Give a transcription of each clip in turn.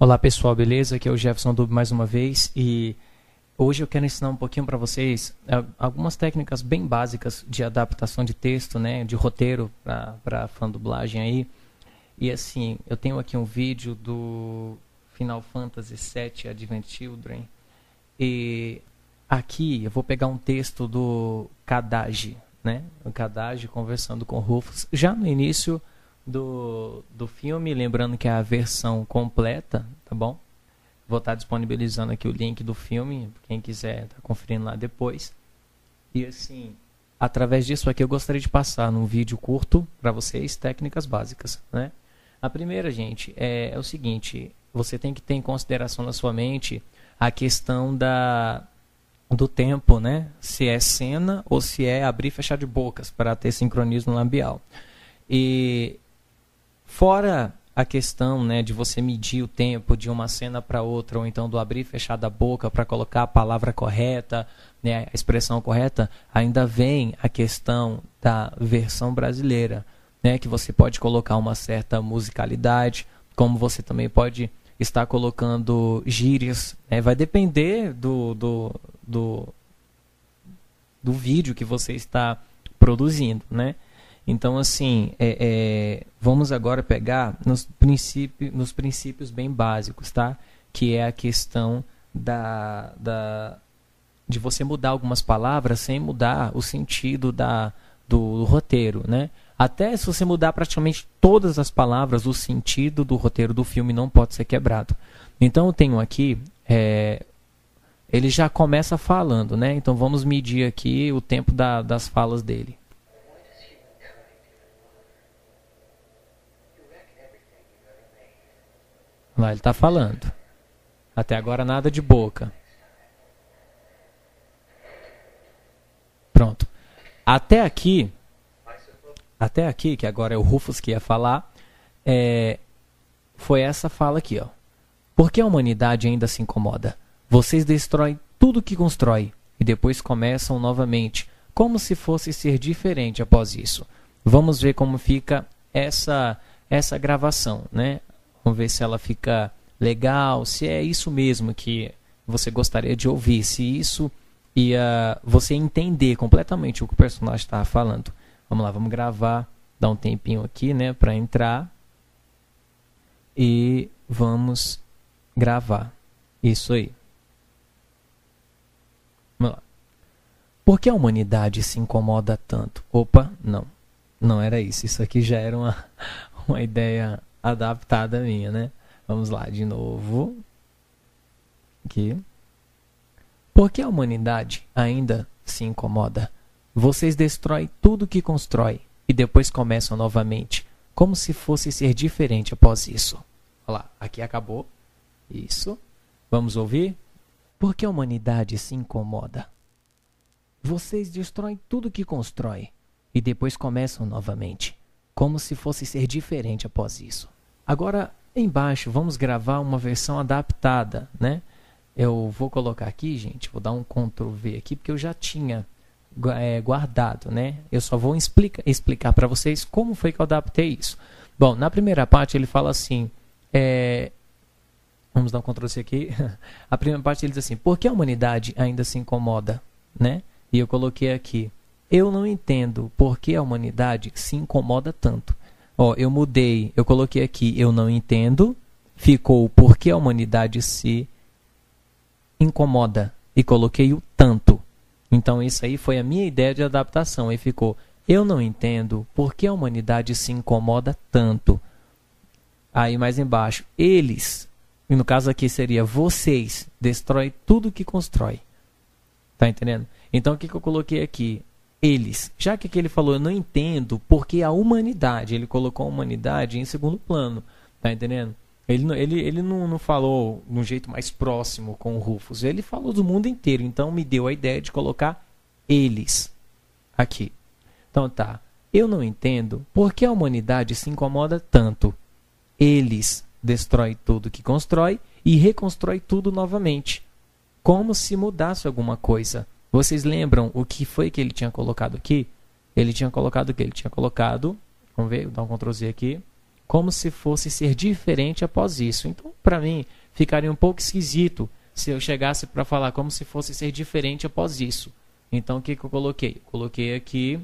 Olá pessoal, beleza? Aqui é o Jefferson Dub mais uma vez e hoje eu quero ensinar um pouquinho para vocês algumas técnicas bem básicas de adaptação de texto, né, de roteiro para fandublagem aí. E assim, eu tenho aqui um vídeo do Final Fantasy VII Advent Children e aqui eu vou pegar um texto do Kadage, né? O Kadage conversando com Rufus já no início do filme, lembrando que é a versão completa, tá bom? Vou estar disponibilizando aqui o link do filme, quem quiser tá conferindo lá depois. E assim, através disso aqui eu gostaria de passar num vídeo curto para vocês técnicas básicas, né? A primeira, gente, é o seguinte: você tem que ter em consideração na sua mente a questão do tempo, né? Se é cena ou se é abrir e fechar de bocas para ter sincronismo labial. E fora a questão, né, de você medir o tempo de uma cena para outra, ou então do abrir e fechar da boca para colocar a palavra correta, né, a expressão correta, ainda vem a questão da versão brasileira, né, que você pode colocar uma certa musicalidade, como você também pode estar colocando gírias, né, vai depender do vídeo que você está produzindo, né? Então, assim, vamos agora pegar nos princípios bem básicos, tá? Que é a questão de você mudar algumas palavras sem mudar o sentido do roteiro, né? Até se você mudar praticamente todas as palavras, o sentido do roteiro do filme não pode ser quebrado. Então, eu tenho aqui, ele já começa falando, né? Então, vamos medir aqui o tempo das falas dele. Lá ele está falando. Até agora nada de boca. Pronto. Até aqui, que agora é o Rufus que ia falar, foi essa fala aqui, ó. Por que a humanidade ainda se incomoda? Vocês destroem tudo que constrói e depois começam novamente, como se fosse ser diferente após isso. Vamos ver como fica essa gravação, né? Vamos ver se ela fica legal, se é isso mesmo que você gostaria de ouvir, se isso ia você entender completamente o que o personagem estava falando. Vamos lá, vamos gravar, dar um tempinho aqui, né, para entrar e vamos gravar. Isso aí. Vamos lá. Por que a humanidade se incomoda tanto? Opa, não era isso. Isso aqui já era uma ideia adaptada minha, né? Vamos lá, de novo. Aqui. Por que a humanidade ainda se incomoda? Vocês destroem tudo que constrói e depois começam novamente, como se fosse ser diferente após isso. Olha lá, aqui acabou. Isso. Vamos ouvir? Por que a humanidade se incomoda? Vocês destroem tudo que constrói e depois começam novamente, como se fosse ser diferente após isso. Agora, embaixo, vamos gravar uma versão adaptada, né? Eu vou colocar aqui, gente, vou dar um Ctrl V aqui, porque eu já tinha guardado, né? Eu só vou explicar para vocês como foi que eu adaptei isso. Bom, na primeira parte ele fala assim, vamos dar um Ctrl C aqui. A primeira parte ele diz assim, por que a humanidade ainda se incomoda, né? E eu coloquei aqui, eu não entendo por que a humanidade se incomoda tanto. Ó, eu mudei, eu coloquei aqui, eu não entendo, ficou por que a humanidade se incomoda e coloquei o tanto. Então isso aí foi a minha ideia de adaptação, aí ficou, eu não entendo por que a humanidade se incomoda tanto. Aí mais embaixo, eles, e no caso aqui seria vocês, destrói tudo que constrói. Tá entendendo? Então o que eu coloquei aqui? Eles, já que aqui ele falou, eu não entendo porque a humanidade, ele colocou a humanidade em segundo plano, tá entendendo? Ele não falou de um jeito mais próximo com o Rufus, ele falou do mundo inteiro, então me deu a ideia de colocar eles aqui. Então tá, eu não entendo porque a humanidade se incomoda tanto. Eles destrói tudo que constrói e reconstrói tudo novamente, como se mudasse alguma coisa. Vocês lembram o que foi que ele tinha colocado aqui? Ele tinha colocado o que? Ele tinha colocado, vamos ver, vou dar um Ctrl Z aqui, como se fosse ser diferente após isso. Então, para mim, ficaria um pouco esquisito se eu chegasse para falar como se fosse ser diferente após isso. Então, o que eu coloquei? Coloquei aqui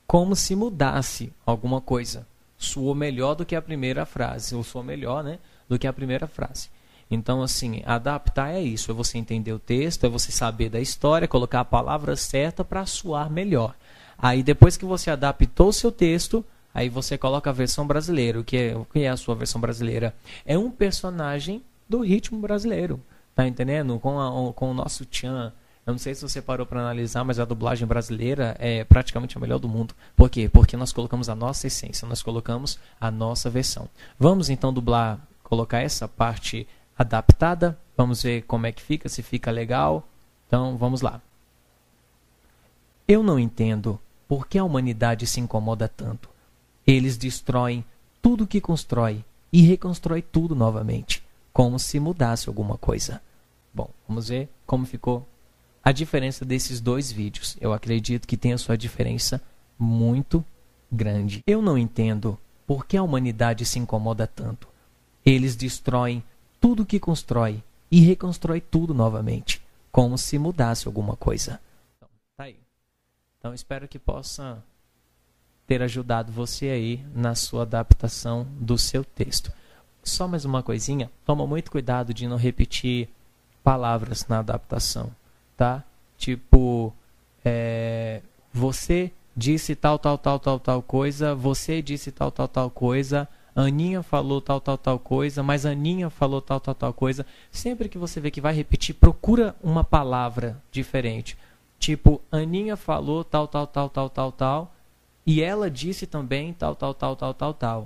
como se mudasse alguma coisa. Soou melhor do que a primeira frase. Ou soou melhor, né, do que a primeira frase. Então, assim, adaptar é isso. É você entender o texto, é você saber da história, colocar a palavra certa para soar melhor. Aí, depois que você adaptou o seu texto, aí você coloca a versão brasileira. O que é a sua versão brasileira? É um personagem do ritmo brasileiro. Tá entendendo? Com o nosso tchan. Eu não sei se você parou para analisar, mas a dublagem brasileira é praticamente a melhor do mundo. Por quê? Porque nós colocamos a nossa essência, nós colocamos a nossa versão. Vamos então colocar essa parte adaptada. Vamos ver como é que fica, se fica legal. Então, vamos lá. Eu não entendo por que a humanidade se incomoda tanto. Eles destroem tudo que constrói e reconstrói tudo novamente, como se mudasse alguma coisa. Bom, vamos ver como ficou a diferença desses dois vídeos. Eu acredito que tem a sua diferença muito grande. Eu não entendo por que a humanidade se incomoda tanto. Eles destroem tudo que constrói e reconstrói tudo novamente, como se mudasse alguma coisa. Então, tá aí. Então, espero que possa ter ajudado você aí na sua adaptação do seu texto. Só mais uma coisinha, toma muito cuidado de não repetir palavras na adaptação, tá? Tipo, você disse tal coisa, você disse tal coisa, Aninha falou tal coisa, mas Aninha falou tal coisa. Sempre que você vê que vai repetir, procura uma palavra diferente. Tipo, Aninha falou tal, e ela disse também tal.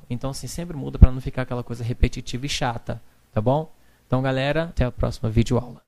Então, assim, sempre muda para não ficar aquela coisa repetitiva e chata, tá bom? Então, galera, até a próxima videoaula.